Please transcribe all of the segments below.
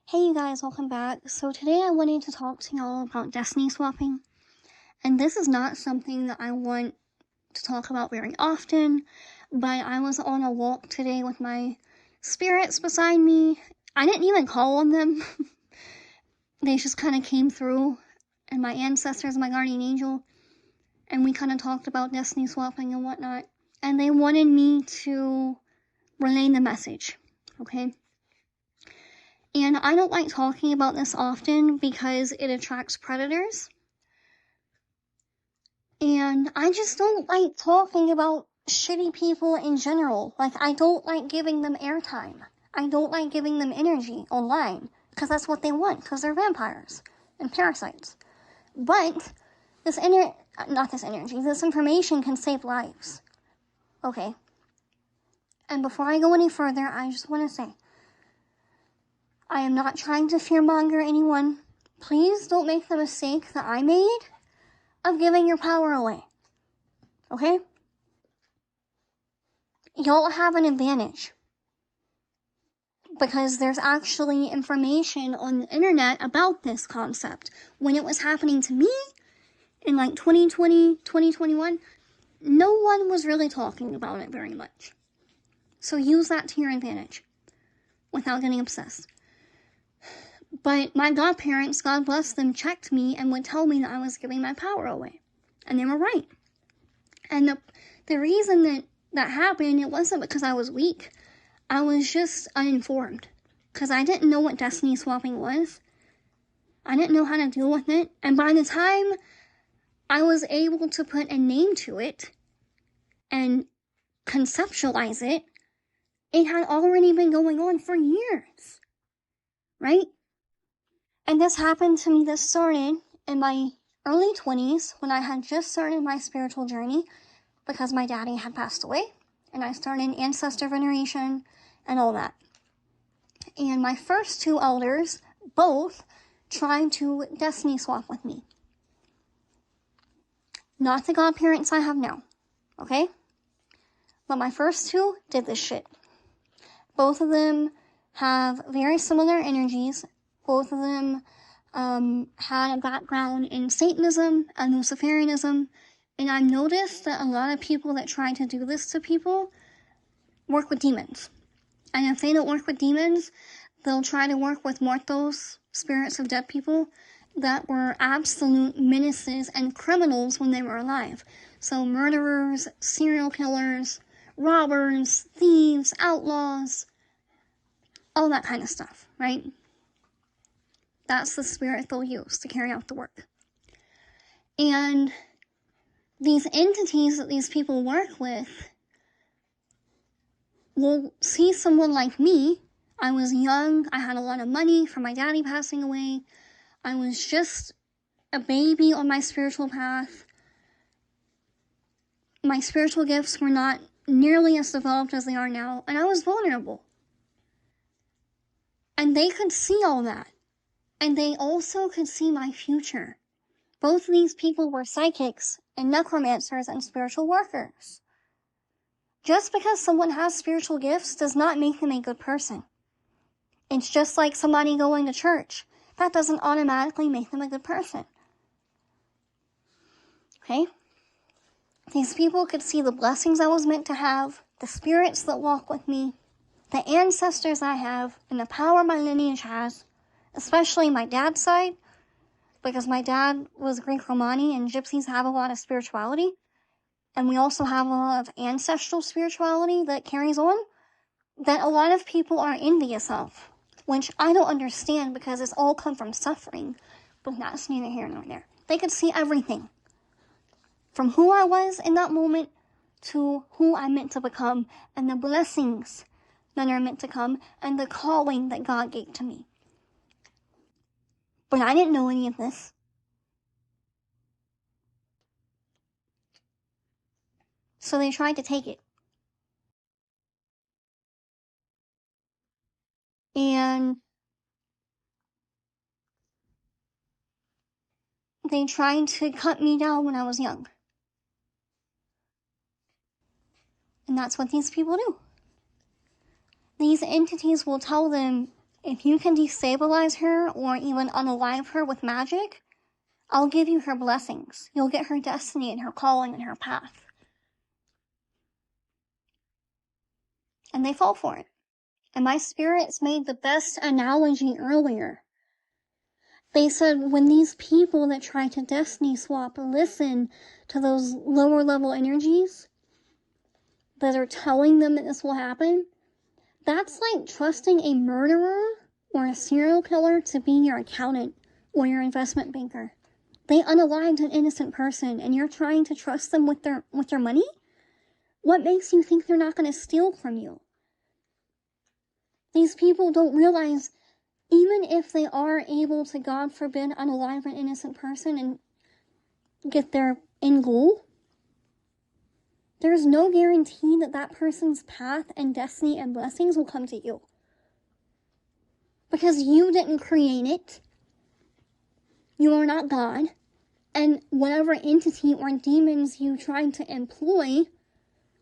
Hey you guys, welcome back. So today I wanted to talk to y'all about destiny swapping. And this is not something that I want to talk about very often, but I was on a walk today with my spirits beside me. I didn't even call on them. They just kind of came through, and my ancestors, my guardian angel, and we kind of talked about destiny swapping and whatnot. And they wanted me to relay the message, okay? And I don't like talking about this often because it attracts predators. And I just don't like talking about shitty people in general. Like, I don't like giving them airtime. I don't like giving them energy online. Because that's what they want, because they're vampires and parasites. But this information can save lives. Okay. And before I go any further, I just want to say, I am not trying to fearmonger anyone. Please don't make the mistake that I made of giving your power away. Okay? Y'all have an advantage. Because there's actually information on the internet about this concept. When it was happening to me in like 2020, 2021, no one was really talking about it very much. So use that to your advantage without getting obsessed. But my godparents, God bless them, checked me and would tell me that I was giving my power away. And they were right. And the reason that happened, it wasn't because I was weak. I was just uninformed. Because I didn't know what destiny swapping was. I didn't know how to deal with it. And by the time I was able to put a name to it and conceptualize it, it had already been going on for years. Right? And this happened to me, this started in my early 20s when I had just started my spiritual journey because my daddy had passed away and I started ancestor veneration and all that. And my first two elders both tried to destiny swap with me. Not the godparents I have now, okay? But my first two did this shit. Both of them have very similar energies. Both of them had a background in Satanism and Luciferianism, and I've noticed that a lot of people that try to do this to people work with demons. And if they don't work with demons, they'll try to work with muertos, spirits of dead people, that were absolute menaces and criminals when they were alive. So murderers, serial killers, robbers, thieves, outlaws, all that kind of stuff, right? That's the spirit they'll use to carry out the work. And these entities that these people work with will see someone like me. I was young. I had a lot of money from my daddy passing away. I was just a baby on my spiritual path. My spiritual gifts were not nearly as developed as they are now, and I was vulnerable. And they could see all that. And they also could see my future. Both of these people were psychics and necromancers and spiritual workers. Just because someone has spiritual gifts does not make them a good person. It's just like somebody going to church. That doesn't automatically make them a good person. Okay? These people could see the blessings I was meant to have, the spirits that walk with me, the ancestors I have, and the power my lineage has, especially my dad's side, because my dad was Greek Romani and gypsies have a lot of spirituality. And we also have a lot of ancestral spirituality that carries on that a lot of people are envious of, which I don't understand because it's all come from suffering, but that's neither here nor there. They could see everything from who I was in that moment to who I'm meant to become and the blessings that are meant to come and the calling that God gave to me. But I didn't know any of this. So they tried to take it. And they tried to cut me down when I was young. And that's what these people do. These entities will tell them if you can destabilize her or even unalive her with magic, I'll give you her blessings. You'll get her destiny and her calling and her path. And they fall for it. And my spirits made the best analogy earlier. They said when these people that try to destiny swap listen to those lower level energies that are telling them that this will happen, that's like trusting a murderer or a serial killer to be your accountant or your investment banker. They unalived an innocent person and you're trying to trust them with their money? What makes you think they're not going to steal from you? These people don't realize, even if they are able to, God forbid, unalive an innocent person and get their end goal, there's no guarantee that that person's path and destiny and blessings will come to you. Because you didn't create it. You are not God. And whatever entity or demons you tried to employ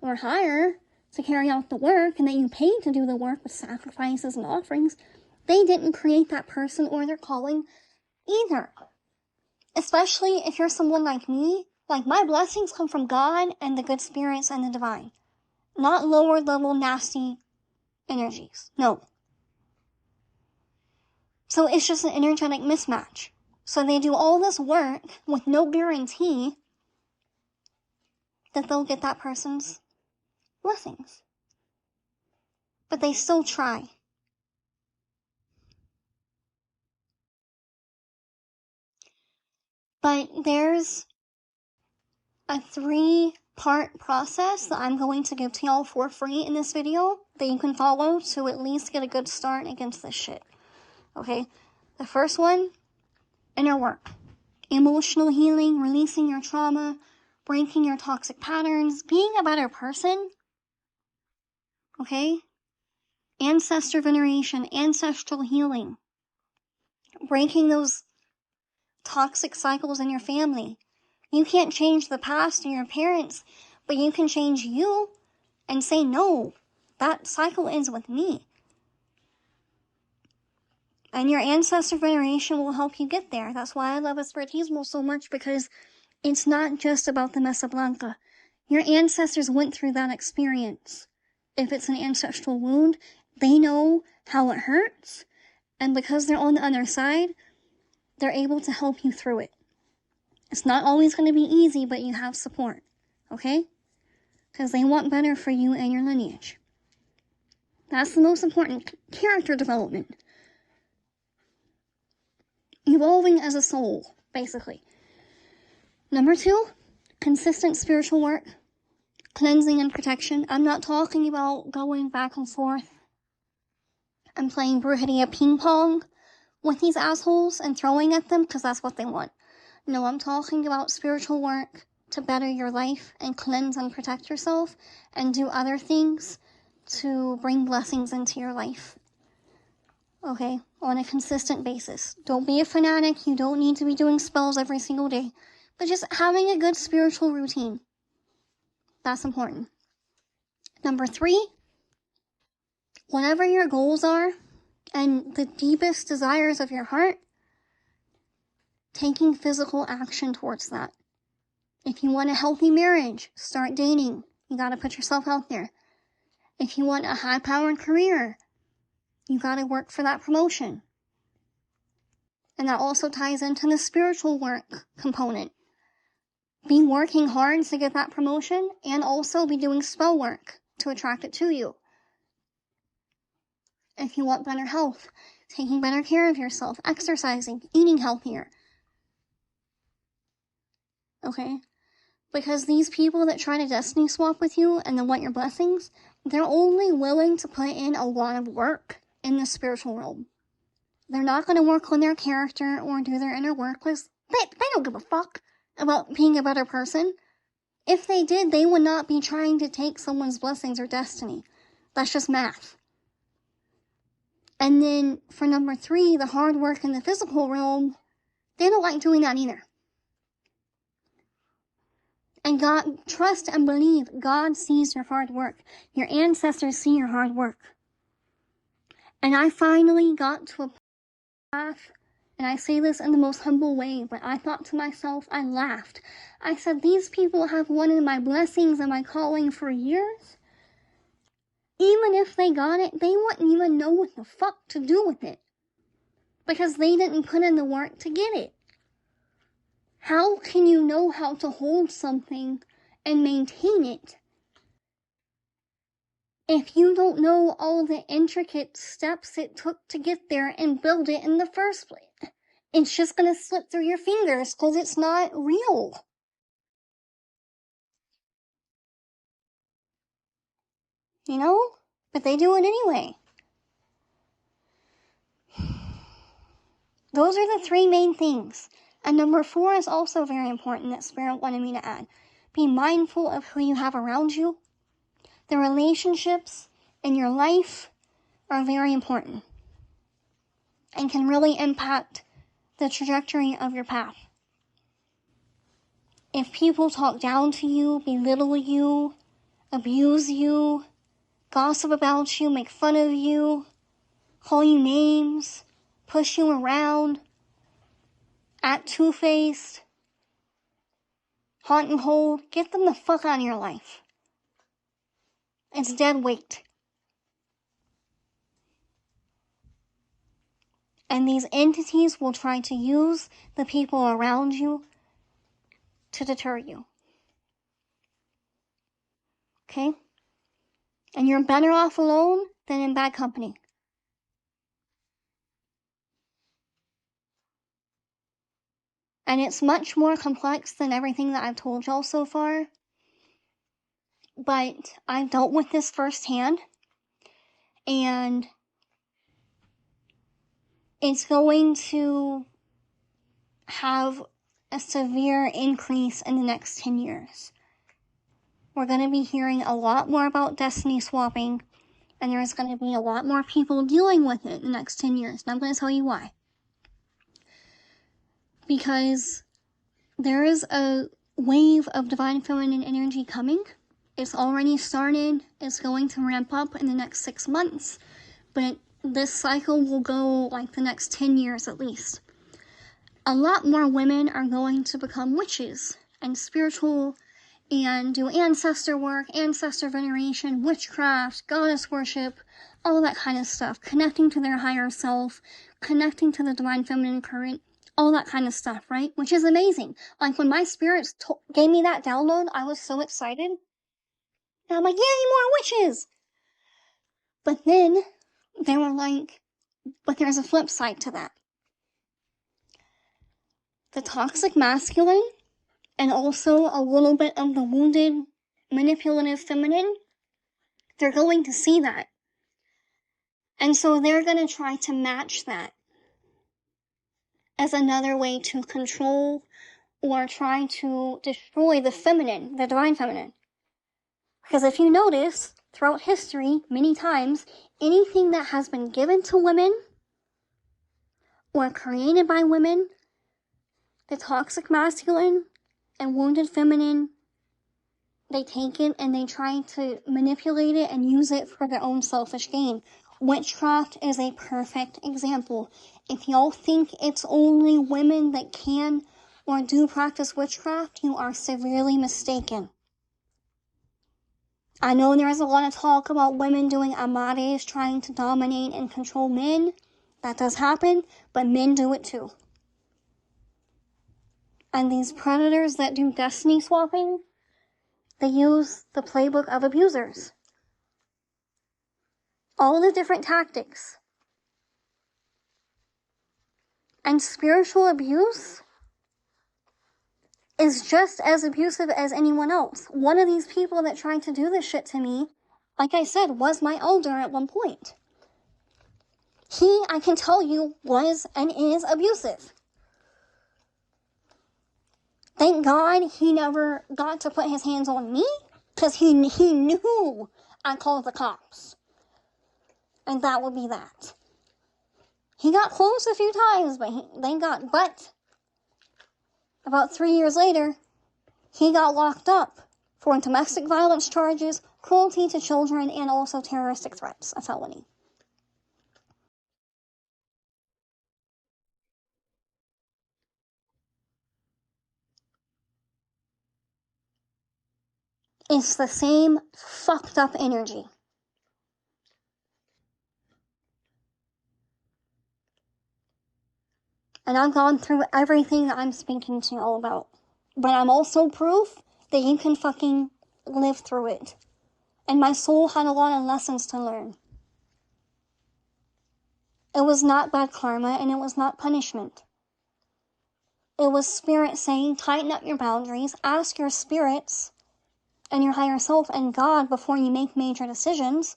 or hire to carry out the work, and that you paid to do the work with sacrifices and offerings, they didn't create that person or their calling either. Especially if you're someone like me. Like, my blessings come from God and the good spirits and the divine. Not lower level nasty energies. No. So it's just an energetic mismatch. So they do all this work with no guarantee that they'll get that person's blessings. But they still try. But there's a 3-part process that I'm going to give to y'all for free in this video that you can follow to at least get a good start against this shit. Okay? The first one, inner work. Emotional healing, releasing your trauma, breaking your toxic patterns, being a better person. Okay? Ancestor veneration, ancestral healing. Breaking those toxic cycles in your family. You can't change the past or your parents, but you can change you and say, no, that cycle ends with me. And your ancestor veneration will help you get there. That's why I love Espiritismo so much, because it's not just about the Mesa Blanca. Your ancestors went through that experience. If it's an ancestral wound, they know how it hurts, and because they're on the other side, they're able to help you through it. It's not always going to be easy, but you have support, okay? Because they want better for you and your lineage. That's the most important. Character development. Evolving as a soul, basically. Number 2, consistent spiritual work. Cleansing and protection. I'm not talking about going back and forth and playing brujeria ping pong with these assholes and throwing at them because that's what they want. No, I'm talking about spiritual work to better your life and cleanse and protect yourself and do other things to bring blessings into your life. Okay? On a consistent basis. Don't be a fanatic. You don't need to be doing spells every single day. But just having a good spiritual routine. That's important. Number 3, whatever your goals are and the deepest desires of your heart, taking physical action towards that. If you want a healthy marriage, start dating. You gotta put yourself out there. If you want a high-powered career, you gotta work for that promotion. And that also ties into the spiritual work component. Be working hard to get that promotion and also be doing spell work to attract it to you. If you want better health, taking better care of yourself, exercising, eating healthier. Okay? Because these people that try to destiny swap with you and then want your blessings, they're only willing to put in a lot of work in the spiritual realm. They're not going to work on their character or do their inner work because they don't give a fuck about being a better person. If they did, they would not be trying to take someone's blessings or destiny. That's just math. And then for number 3, the hard work in the physical realm, they don't like doing that either. And God, trust and believe, God sees your hard work. Your ancestors see your hard work. And I finally got to a path, and I say this in the most humble way, but I thought to myself, I laughed. I said, these people have wanted my blessings and my calling for years. Even if they got it, they wouldn't even know what the fuck to do with it. Because they didn't put in the work to get it. How can you know how to hold something and maintain it if you don't know all the intricate steps it took to get there and build it in the first place? It's just gonna slip through your fingers because it's not real. You know? But they do it anyway. Those are the 3 main things. And number 4 is also very important that Spirit wanted me to add. Be mindful of who you have around you. The relationships in your life are very important and can really impact the trajectory of your path. If people talk down to you, belittle you, abuse you, gossip about you, make fun of you, call you names, push you around, act two-faced, haunt and hold, get them the fuck out of your life. It's dead weight. And these entities will try to use the people around you to deter you. Okay? And you're better off alone than in bad company. And it's much more complex than everything that I've told y'all so far. But I've dealt with this firsthand. And it's going to have a severe increase in the next 10 years. We're going to be hearing a lot more about destiny swapping, and there's going to be a lot more people dealing with it in the next 10 years. And I'm going to tell you why. Because there is a wave of divine feminine energy coming. It's already started. It's going to ramp up in the next 6 months. But this cycle will go like the next 10 years at least. A lot more women are going to become witches and spiritual and do ancestor work, ancestor veneration, witchcraft, goddess worship, all that kind of stuff. Connecting to their higher self, connecting to the divine feminine current, all that kind of stuff, right? Which is amazing. Like when my spirits gave me that download, I was so excited. And I'm like, yay, more witches! But then they were like, but there's a flip side to that. The toxic masculine and also a little bit of the wounded, manipulative feminine, they're going to see that. And so they're going to try to match that as another way to control or try to destroy the feminine, the divine feminine. Because if you notice, throughout history, many times, anything that has been given to women or created by women, the toxic masculine and wounded feminine, they take it and they try to manipulate it and use it for their own selfish gain. Witchcraft is a perfect example. If y'all think it's only women that can or do practice witchcraft, you are severely mistaken. I know there is a lot of talk about women doing amares, trying to dominate and control men. That does happen, but men do it too. And these predators that do destiny swapping, they use the playbook of abusers. All the different tactics. And spiritual abuse is just as abusive as anyone else. One of these people that tried to do this shit to me, like I said, was my elder at one point. He, I can tell you, was and is abusive. Thank God he never got to put his hands on me, because he knew I called the cops. And that would be that. He got close a few times, but about 3 years later, he got locked up for domestic violence charges, cruelty to children, and also terroristic threats, a felony. It's the same fucked up energy. And I've gone through everything that I'm speaking to you all about. But I'm also proof that you can fucking live through it. And my soul had a lot of lessons to learn. It was not bad karma, and it was not punishment. It was spirit saying, tighten up your boundaries, ask your spirits and your higher self and God before you make major decisions.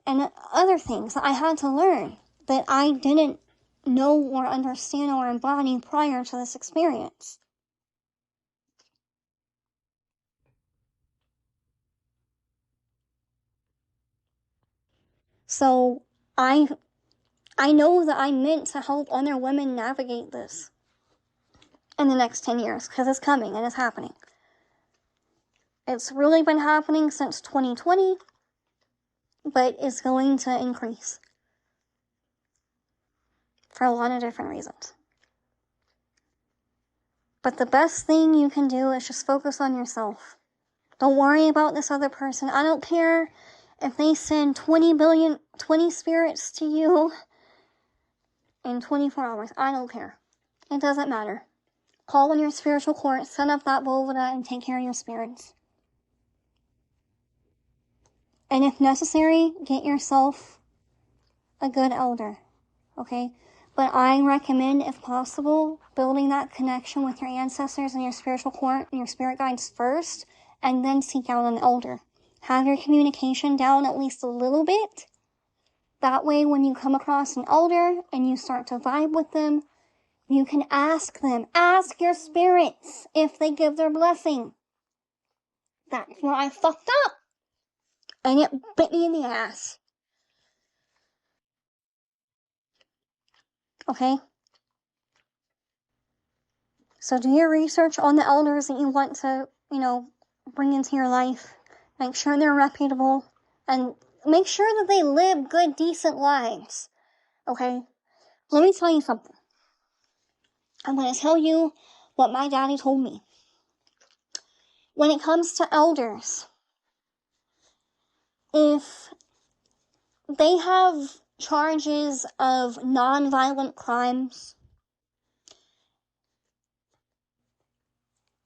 And other things that I had to learn that I didn't know or understand or embody prior to this experience. So I know that I'm meant to help other women navigate this in the next 10 years, because it's coming and it's happening. It's really been happening since 2020, but it's going to increase for a lot of different reasons. But the best thing you can do is just focus on yourself. Don't worry about this other person. I don't care if they send 20 spirits to you in 24 hours. I don't care. It doesn't matter. Call in your spiritual court, send up that Bovada, and take care of your spirits. And if necessary, get yourself a good elder, okay? But I recommend, if possible, building that connection with your ancestors and your spiritual court and your spirit guides first, and then seek out an elder. Have your communication down at least a little bit. That way, when you come across an elder and you start to vibe with them, you can ask them. Ask your spirits if they give their blessing. That's where I fucked up. And it bit me in the ass. Okay? So do your research on the elders that you want to, bring into your life. Make sure they're reputable. And make sure that they live good, decent lives. Okay? Let me tell you something. I'm going to tell you what my daddy told me. When it comes to elders, if they have charges of non-violent crimes,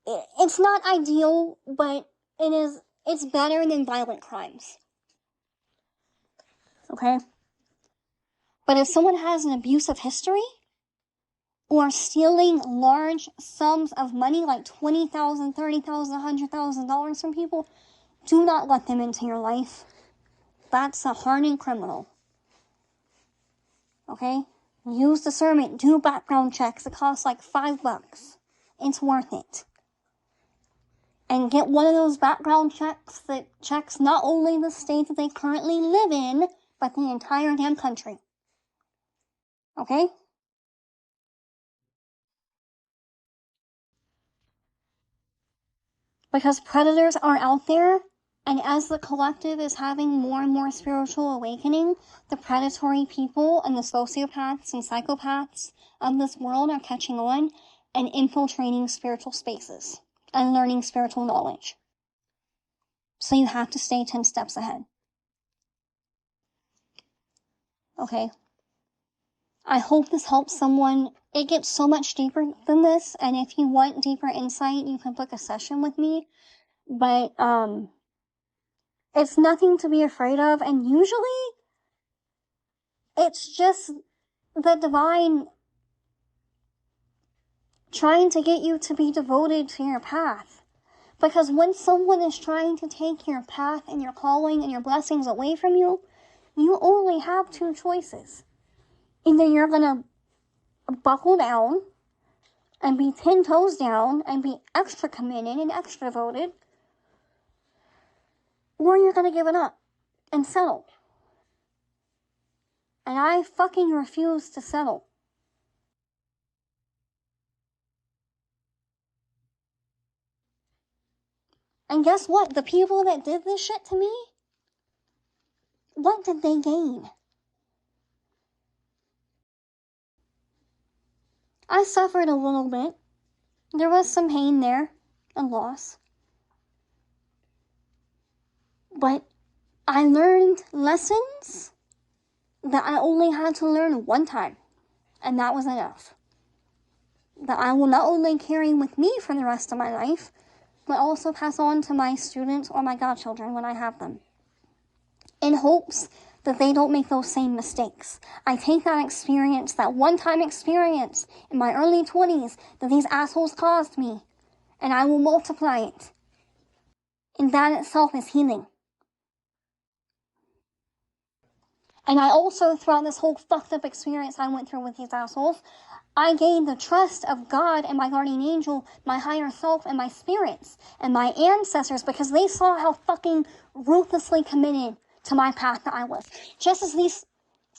it's not ideal, but it's better than violent crimes. Okay? But if someone has an abusive history, or stealing large sums of money, like $20,000, $30,000, $100,000 from people, do not let them into your life. That's a hardened criminal. Okay? Use discernment. Do background checks. It costs like $5. It's worth it. And get one of those background checks that checks not only the state that they currently live in, but the entire damn country. Okay? Because predators are out there, and as the collective is having more and more spiritual awakening, the predatory people and the sociopaths and psychopaths of this world are catching on and infiltrating spiritual spaces and learning spiritual knowledge. So you have to stay 10 steps ahead. Okay? I hope this helps someone. It gets so much deeper than this, and if you want deeper insight, you can book a session with me. But, it's nothing to be afraid of, and usually it's just the divine trying to get you to be devoted to your path. Because when someone is trying to take your path and your calling and your blessings away from you, you only have two choices. Either you're gonna buckle down and be 10 toes down and be extra committed and extra devoted, or you're gonna give it up and settle. And I fucking refuse to settle. And guess what? The people that did this shit to me, what did they gain? I suffered a little bit. There was some pain there and loss. But I learned lessons that I only had to learn one time, and that was enough. That I will not only carry with me for the rest of my life, but also pass on to my students or my godchildren when I have them, in hopes that they don't make those same mistakes. I take that experience, that one-time experience in my early 20s that these assholes caused me, and I will multiply it. And that itself is healing. And I also, throughout this whole fucked up experience I went through with these assholes, I gained the trust of God and my guardian angel, my higher self, and my spirits, and my ancestors, because they saw how fucking ruthlessly committed to my path that I was. Just as these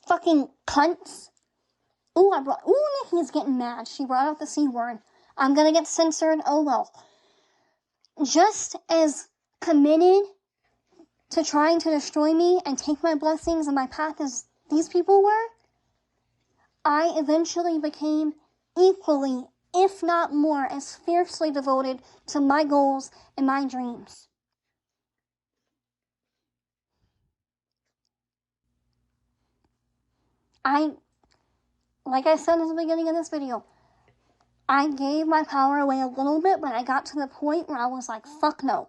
fucking cunts. Ooh, Nikki's getting mad. She brought out the C word. I'm gonna get censored. Oh well. Just as committed to trying to destroy me and take my blessings and my path as these people were, I eventually became equally, if not more, as fiercely devoted to my goals and my dreams. Like I said at the beginning of this video, I gave my power away a little bit, but I got to the point where I was like, fuck no.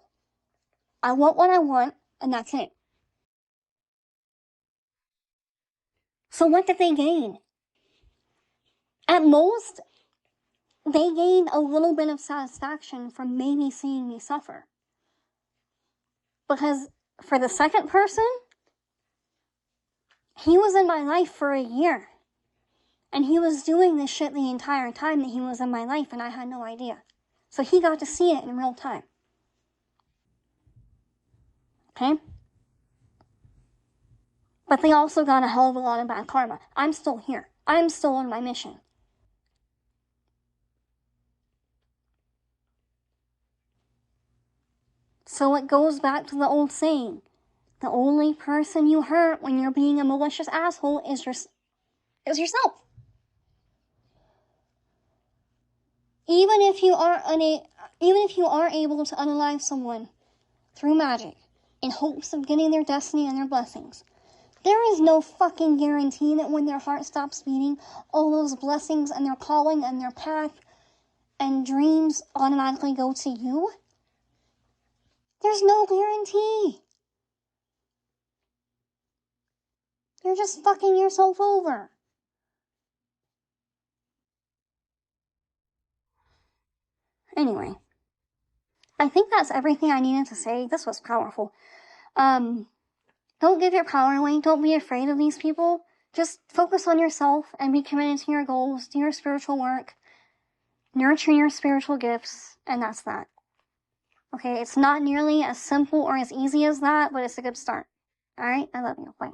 I want what I want, and that's it. So what did they gain? At most, they gained a little bit of satisfaction from maybe seeing me suffer. Because for the second person, he was in my life for a year. And he was doing this shit the entire time that he was in my life, and I had no idea. So he got to see it in real time. Okay? But they also got a hell of a lot of bad karma. I'm still here. I'm still on my mission. So it goes back to the old saying. The only person you hurt when you're being a malicious asshole is yourself. Even if you are able to unalive someone through magic in hopes of getting their destiny and their blessings, there is no fucking guarantee that when their heart stops beating, all those blessings and their calling and their path and dreams automatically go to you. There's no guarantee. You're just fucking yourself over. Anyway, I think that's everything I needed to say. This was powerful. Don't give your power away. Don't be afraid of these people. Just focus on yourself and be committed to your goals, do your spiritual work, nurture your spiritual gifts, and that's that. Okay, it's not nearly as simple or as easy as that, but it's a good start. Alright, I love you. Bye.